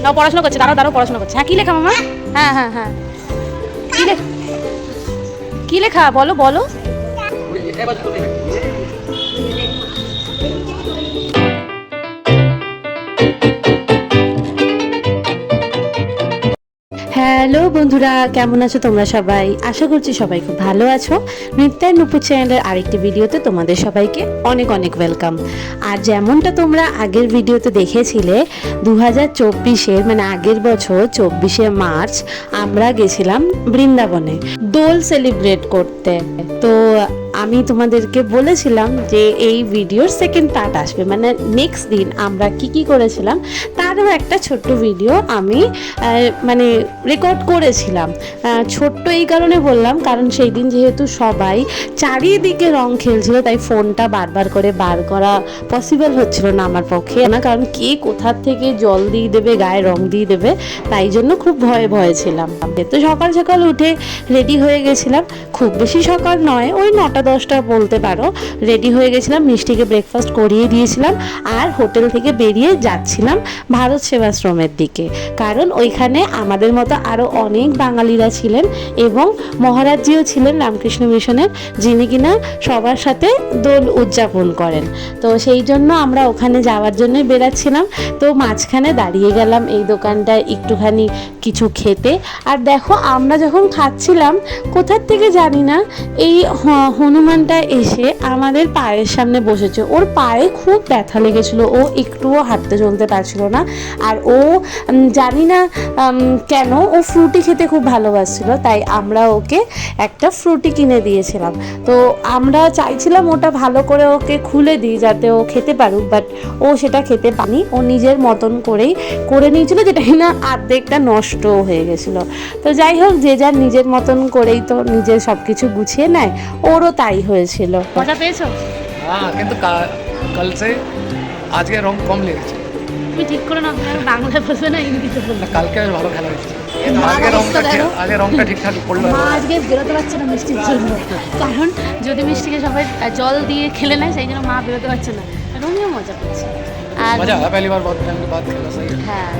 না পড়াশোনা করছে, দাঁড়াও দাঁড়াও পড়াশোনা করছে। হ্যাঁ কি লেখা মামা? হ্যাঁ হ্যাঁ হ্যাঁ কি লেখা বলো বলো। হ্যালো বন্ধুরা, কেমন আছো তোমরা সবাই? আশা করছি সবাই খুব ভালো আছো। নৃত্যার নুপুর চ্যানেলের আরেকটি ভিডিওতে তোমাদের সবাইকে অনেক অনেক ওয়েলকাম। আর যেমনটা তোমরা আগের ভিডিওতে দেখেছিলে, 2024-এর মানে আগের বছর 24শে মার্চ আমরা গেছিলাম বৃন্দাবনে দোল সেলিব্রেট করতে। তো আমি তোমাদেরকে বলেছিলাম যে এই ভিডিওর সেকেন্ড পার্ট আসবে, মানে নেক্সট দিন আমরা কি করেছিলাম তারও একটা ছোট্ট ভিডিও আমি মানে রেকর্ড করেছিলাম। ছোট্ট এই কারণে বললাম কারণ সেই দিন যেহেতু সবাই চারিদিকে রং খেলছিল, তাই ফোনটা বারবার করে বার করা পসিবল হচ্ছিল না আমার পক্ষে না, কারণ কে কোথার থেকে জল দিয়ে দেবে, গায়ে রং দিয়ে দেবে, তাই জন্য খুব ভয়ে ছিলাম। তো সকাল সকাল উঠে রেডি হয়ে গেছিলাম, খুব বেশি সকাল নয়, ওই 9টা-10টা বলতে পারো। রেডি হয়ে গেছিলাম, মিষ্টিকে ব্রেকফাস্ট করিয়ে দিয়েছিলাম আর হোটেল থেকে বেরিয়ে যাচ্ছিলাম ভারত সেবাশ্রমের দিকে, কারণ ওইখানে আমাদের মতো আরও অনেক বাঙালিরা ছিলেন এবং মহারাজজিও ছিলেন রামকৃষ্ণ মিশনের, যিনি কিনা সবার সাথে দোল উদযাপন করেন। তো সেই জন্য আমরা ওখানে যাওয়ার জন্যই বেরাচ্ছিলাম। তো মাঝখানে দাঁড়িয়ে গেলাম এই দোকানটায় একটুখানি কিছু খেতে। আর দেখো আমরা যখন খাচ্ছিলাম কোথার থেকে জানি না এই হনুমানটা এসে আমাদের পায়ের সামনে বসেছে। ওর পায়ে খুব ব্যথা লেগেছিলো, ও একটুও হাঁটতে চলতে পারছিল না। আর ও জানি না কেন ও ফ্রুটি খেতে খুব ভালোবাসছিল, তাই আমরা ওকে একটা ফ্রুটি কিনে দিয়েছিলাম। তো আমরা চাইছিলাম ওটা ভালো করে ওকে খুলে দিই যাতে ও খেতে পারুক, বাট ও সেটা খেতে পারেনি। ও নিজের মতন করেই করে নিয়েছিল, যেটা কিনা অর্ধেকটা নষ্ট হয়ে গেছিলো। তো যাই হোক, যে যার নিজের মতন করেই তো নিজের সব কিছু গুছিয়ে নেয়, ওরও তাই হয়েছিল। মজা পেয়েছো? হ্যাঁ, কিন্তু কাল সে আজকে রং কম লেগেছে। তুমি ঠিক করে না, বাংলায় বলবে না হিন্দিতে বলবে? কালকে ভালো খেলা হয়েছে, আগে রংটা ঠিকঠাক পড়লো। আজকে বেরোতে পারছে না মিষ্টির জন্য, কারণ যদি মিষ্টিকে সবাই জল দিয়ে খেলে নেয় সেই জন্য মা বেরোতে পারছে না। রঙিও মজা করছে। আর মজা পহলি বার বহুত টাইম কে বাদ খেলা সহি। হ্যাঁ,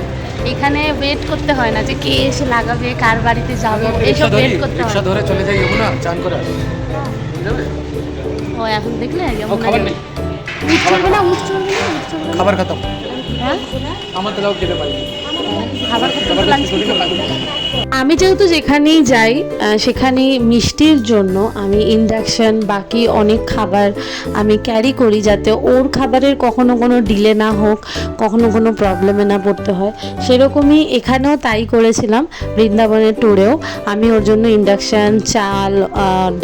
এখানে ওয়েট করতে হয় না যে কে এসে লাগাবে, কার বাড়িতে যাবো, এইসব ওয়েট করতে হয়। রিকশা ধরে চলে যাই যমুনা চান করে আসি। ও এখন দেখলে খাবার নেই, খাবার খতম। হ্যাঁ, আমার তো যাও খেতে পারি। আমি যেহেতু যেখানেই যাই সেখানে মিষ্টির জন্য আমি ইন্ডাকশান বাকি অনেক খাবার আমি ক্যারি করি, যাতে ওর খাবারের কখনো কোনো ডিলে না হোক, কখনো কোনো প্রবলেমে না পড়তে হয়। সেরকমই এখানেও তাই করেছিলাম। বৃন্দাবনের ট্যুরেও আমি ওর জন্য ইন্ডাকশান, চাল,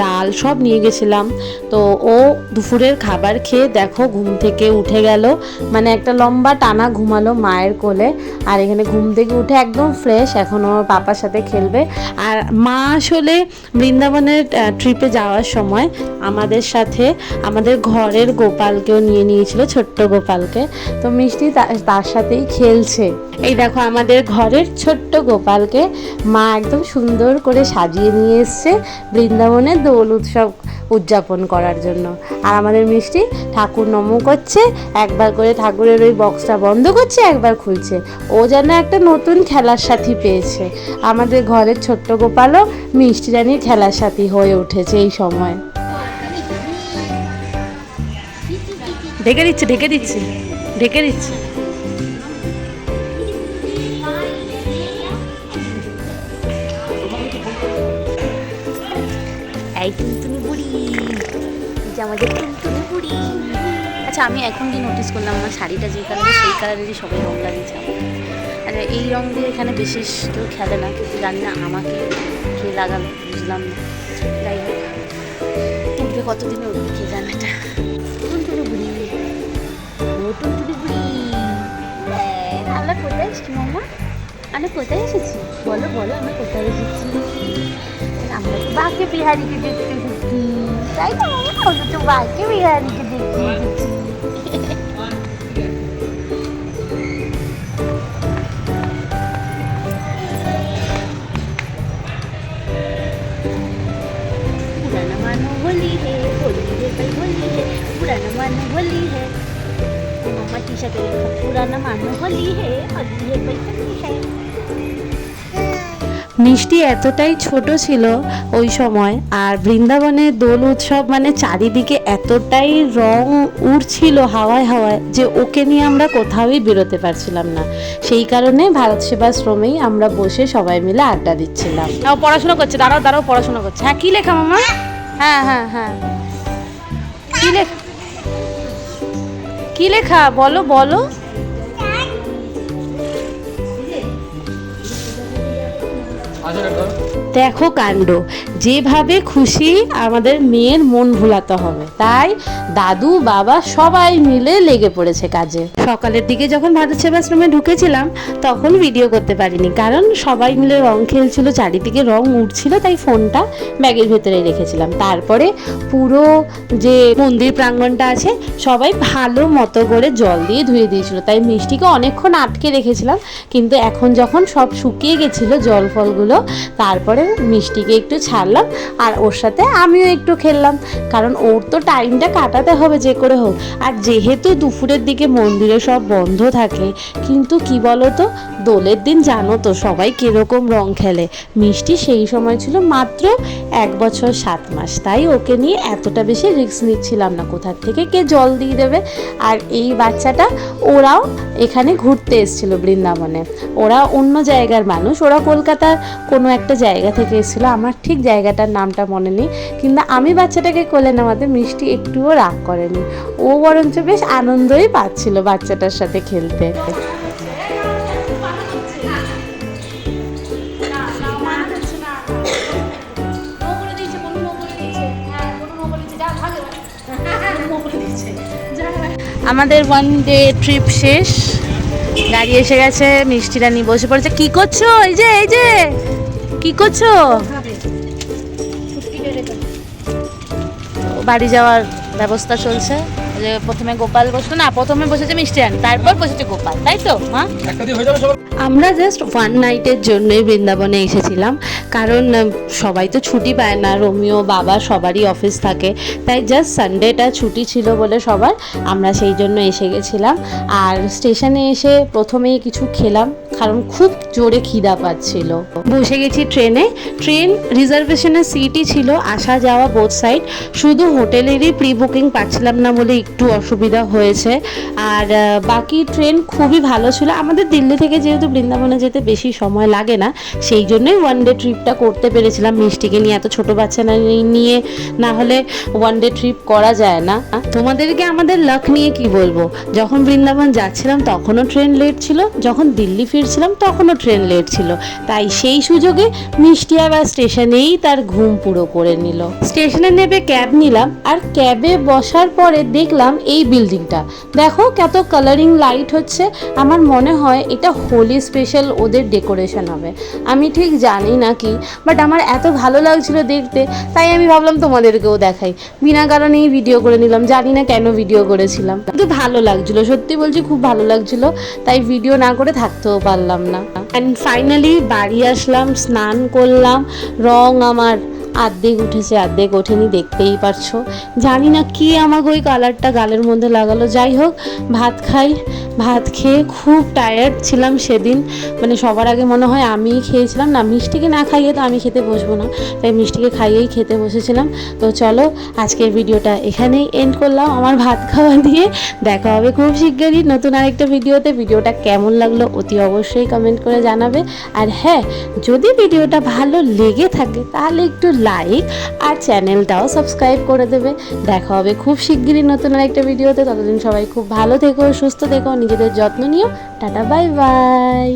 ডাল সব নিয়ে গেছিলাম। তো ও দুপুরের খাবার খেয়ে দেখো ঘুম থেকে উঠে গেল, মানে একটা লম্বা টানা ঘুমালো মায়ের কোলে। আর এখানে ঘুম থেকে উঠে একদম ফ্রেশ, এখন ওর পাপার সাথে খেলবে। আর মা আসলে বৃন্দাবনের ট্রিপে যাওয়ার সময় আমাদের সাথে আমাদের ঘরের গোপালকেও নিয়ে নিয়েছিল, ছোট্ট গোপালকে। তো মিষ্টি তার সাথেই খেলছে। এই দেখো আমাদের ঘরের ছোট্ট গোপালকে মা একদম সুন্দর করে সাজিয়ে নিয়ে এসছে বৃন্দাবনে দোল উৎসব উদযাপন করার জন্য। আর আমাদের মিষ্টি ঠাকুর নমো করছে, একবার করে ঠাকুরের ওই বক্সটা বন্ধ করছে, একবার খুলছে। ও যেন একটা নতুন খেলার সাথী পেয়েছে। আমাদের ঘরের ছোট্ট গোপালও মিষ্টি রানীর খেলার সাথী হয়ে উঠেছে এই সময়। ঢেকে দিচ্ছে ঢেকে দিচ্ছে ঢেকে দিচ্ছে। এই টুনটুনি বুড়ি, যে আমাদের টুনটুনি বুড়ি। আচ্ছা, আমি এখন কি নোটিস করলাম, আমার শাড়িটা যে কালারের সেই কালারেরই সবাই রং লাগিয়েছে। আর এই রং দিয়ে এখানে বিশেষ কেউ খেলে না, কিন্তু জানি না আমাকে কে লাগালো, বুঝলাম না। যাই হোক, উঠবে কতদিনে উঠবে কে জানে। এটা টুনটুনি বুড়ি, ও টুনটুনি বুড়ি। আমরা কোথায় এসেছি মামা? আমরা কোথায় এসেছি বলো বলো, আমরা কোথায় এসেছি? আমরা তো বাঁকে বিহারিকে দেখতে এসেছি, তাই না? আমরা তো বাঁকে বিহারিকে দেখতে এসেছি। पुराना मानो होली है, होली है भाई होली है, पुराना मानो होली है। मामा टी शकते पुराना मानो होली है बैठनी है। মিষ্টি এতটাই ছোট ছিল ওই সময়, আর বৃন্দাবনের দোল উৎসব মানে চারিদিকে এতটাই রং উড়ছিল হাওয়ায় হাওয়ায় যে ওকে নিয়ে আমরা কোথাওই বেরোতে পারছিলাম না। সেই কারণে ভারত সেবাশ্রমেই আমরা বসে সবাই মিলে আড্ডা দিচ্ছিলাম। পড়াশোনা করছে, দাঁড়াও দাঁড়াও, পড়াশোনা করছে। হ্যাঁ, কি লেখা মামা? হ্যাঁ হ্যাঁ হ্যাঁ, কি লেখা বলো বলো। দেখো কাণ্ড, যেভাবে খুশি আমাদের মেয়ের মন ভোলাতে হবে, তাই দাদু বাবা সবাই মিলে লেগে পড়েছে কাজে। সকালের দিকে যখন ভারত সেবাশ্রমে ঢুকেছিলাম তখন ভিডিও করতে পারিনি, কারণ সবাই মিলে রং খেলছিল, চারিদিকে রং উঠছিল, তাই ফোনটা ব্যাগের ভেতরে রেখেছিলাম। তারপরে পুরো যে মন্দির প্রাঙ্গণটা আছে সবাই ভালো মতো করে জল দিয়ে ধুয়ে দিয়েছিল, তাই মিষ্টিকে অনেকক্ষণ আটকে রেখেছিলাম। কিন্তু এখন যখন সব শুকিয়ে গেছিলো জল ফলগুলো, তারপরে মিষ্টিকে একটু ছাড়লাম আর ওর সাথে আমিও একটু খেললাম, কারণ ওর তো টাইমটা কাটাতে হবে যে করে হোক। আর যেহেতু দুপুরের দিকে মন্দিরে সব বন্ধ থাকে, কিন্তু কি বলো তো, দোলের দিন জানো তো সবাই কিরকম রং খেলে। মিষ্টি সেই সময় ছিল মাত্র 1 বছর 7 মাস, তাই ওকে নিয়ে এতটা বেশি রিস্ক নিচ্ছিলাম না, কোথার থেকে কে জল দিয়ে দেবে। আর এই বাচ্চাটা, ওরাও এখানে ঘুরতে এসেছিল বৃন্দাবনে, ওরা অন্য জায়গার মানুষ, ওরা কলকাতার কোনো একটা জায়গা থেকে এসেছিলো, আমার ঠিক জায়গাটার নামটা মনে নেই। কিন্তু আমি বাচ্চাটাকে কোলে নামাতে মিষ্টি একটুও রাগ করেনি, ও বরঞ্চ বেশ আনন্দই পাচ্ছিল বাচ্চাটার সাথে খেলতে। আমাদের 1 ডে ট্রিপ শেষ, গাড়ি এসে গেছে, মিষ্টিরা নিয়ে বসে পড়েছে। কি করছো? এই যে কি করছো? বাড়ি যাওয়ার ব্যবস্থা চলছে। যে প্রথমে গোপাল বসলো না, প্রথমে বসেছে মিষ্টি রানী, তারপর বসেছে গোপাল, তাই তো মা? আমরা জাস্ট 1 নাইটের জন্যই বৃন্দাবনে এসেছিলাম, কারণ সবাই তো ছুটি পায় না, রোমিও বাবা সবারই অফিস থাকে, তাই জাস্ট সানডেটা ছুটি ছিল বলে সবার, আমরা সেই জন্য এসে গেছিলাম। আর স্টেশনে এসে প্রথমেই কিছু খেলাম, কারণ খুব জোরে খিদা পাচ্ছিল। বসে গেছি ট্রেনে, ট্রেন রিজার্ভেশনের সিটই ছিল আসা যাওয়া বোথ সাইড, শুধু হোটেলেরই প্রি বুকিং পাচ্ছিলাম না বলে একটু অসুবিধা হয়েছে। আর বাকি ট্রেন খুবই ভালো ছিল। আমাদের দিল্লি থেকে যেহেতু বৃন্দাবনে যেতে বেশি সময় লাগে না, সেই জন্যই 1 ডে ট্রিপটা করতে পেরেছিলাম মিষ্টিকে নিয়ে। এত ছোট বাচ্চা নিয়ে না হলে 1 ডে ট্রিপ করা যায় না। তোমাদেরকে আমাদের লাক নিয়ে কি বলবো, যখন বৃন্দাবন যাচ্ছিলাম তখনও ট্রেন লেট ছিল, যখন দিল্লি ফিরছিলাম তখনও ট্রেন লেট ছিল, তাই সেই সুযোগে মিষ্টি আবার স্টেশনেই তার ঘুম পুরো করে নিল। স্টেশনে নেমে ক্যাব নিলাম, আর ক্যাবে বসার পরে দেখলাম এই বিল্ডিংটা, দেখো কত কালারিং লাইট হচ্ছে। আমার মনে হয় এটা হোলি স্পেশাল ওদের ডেকোরেশন হবে, আমি ঠিক জানি না কি, বাট আমার এত ভালো লাগছিল দেখতে, তাই আমি ভাবলাম তোমাদেরকেও দেখাই। বিনা কারণেই ভিডিও করে নিলাম, জানি না কেন ভিডিও করেছিলাম, কিন্তু ভালো লাগছিল, সত্যি বলছি খুব ভালো লাগছিল, তাই ভিডিও না করে থাকতেও পারলাম না। অ্যান্ড ফাইনালি বাড়ি আসলাম, স্নান করলাম, রং আমার আর্ধেক উঠেছে আর্ধেক ওঠেনি, দেখতেই পারছো। জানি না কি আমাকে ওই কালারটা গালের মধ্যে লাগালো। যাই হোক, ভাত খাই, ভাত খেয়ে খুব টায়ার্ড ছিলাম সেদিন, মানে সবার আগে মনে হয় আমিই খেয়েছিলাম, না মিষ্টিকে না খাইয়ে তো আমি খেতে বসবো না, তাই মিষ্টিকে খাইয়েই খেতে বসেছিলাম। তো চলো আজকের ভিডিওটা এখানেই এন্ড করলাম আমার ভাত খাওয়া দিয়ে। দেখা হবে খুব শিগগিরই নতুন আরেকটা ভিডিওতে। ভিডিওটা কেমন লাগলো অতি অবশ্যই কমেন্ট করে জানাবে। আর হ্যাঁ, যদি ভিডিওটা ভালো লেগে থাকে তাহলে একটু লাইক আর চ্যানেলটাও সাবস্ক্রাইব করে দেবে। দেখা হবে খুব শিগগিরই নতুন আরেকটা ভিডিওতে। ততদিন সবাই খুব ভালো থেকো, সুস্থ থেকো, নিজেদের যত্ন নিও। Tata, bye bye.